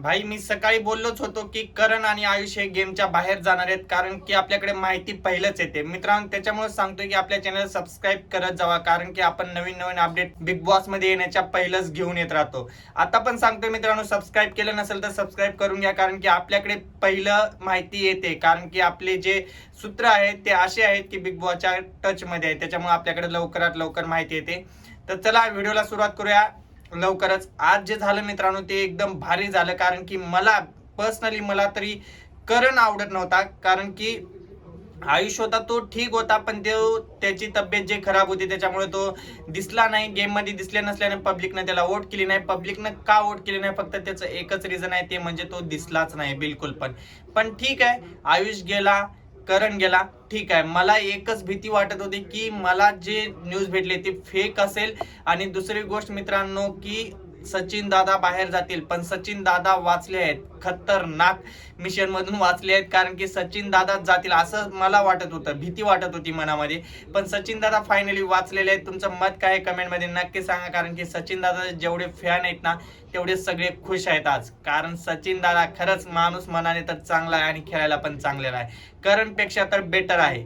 भाई मी सकाळी बोललोच होतो की करण आणि आयुष हे गेमच्या बाहेर जाणार आहेत, कारण की आपल्याकडे माहिती पहिलंच येते मित्रांनो. त्याच्यामुळे सांगतोय की आपल्या चॅनल सबस्क्राईब करत जावा, कारण की आपण नवीन नवीन अपडेट बिग बॉस मध्ये येण्याच्या पहिलंच घेऊन येत राहतो. आता पण सांगतोय मित्रांनो, सबस्क्राईब केलं नसेल तर सबस्क्राईब करून घ्या, कारण की आपल्याकडे पहिलं माहिती येते. कारण की आपले जे सूत्र आहेत ते असे आहेत की बिग बॉसच्या टच मध्ये आहे, त्याच्यामुळे आपल्याकडे लवकरात लवकर माहिती येते. तर चला व्हिडिओला सुरुवात करूया लवकरच. आज जे झालं मित्रांनो ते एकदम भारी झालं, कारण की मला पर्सनली मला तरी करण आवडत नव्हता. कारण की आयुष होता तो ठीक होता, पण तो त्याची तब्येत जे खराब होती त्याच्यामुळे तो दिसला नाही गेम मध्ये. दिसले नसल्याने पब्लिकने त्याला वोट केली नाही. पब्लिकने का वोट केली नाही फक्त त्याचं एकच रिझन आहे, ते म्हणजे तो दिसलाच नाही बिलकुल पण. पण ठीक आहे, आयुष गेला, करण गेला, ठीक आहे. मला एकच भीती वाटत होती की मला जे न्यूज भेटले ते फेक असेल. आणि दुसरी गोष्ट मित्रांनो की सचिन दादा बाहेर जातील, पण सचिन दादा वाचले आहेत, खतरनाक मिशन मधून वाचले आहेत. कारण की सचिन दादा जातील असं मला वाटत होतं, भीती वाटत होती मनामध्ये, पण सचिन दादा फायनली वाचलेले आहेत. तुमचं मत काय कमेंट मध्ये नक्की सांगा, कारण की सचिन दादा जेवढे फॅन आहेत ना तेवढे सगळे खुश आहेत आज. कारण सचिन दादा खरंच माणूस मनाने तर चांगला आहे आणि खेळायला पण चांगलेला आहे, करण पेक्षा तर बेटर आहे.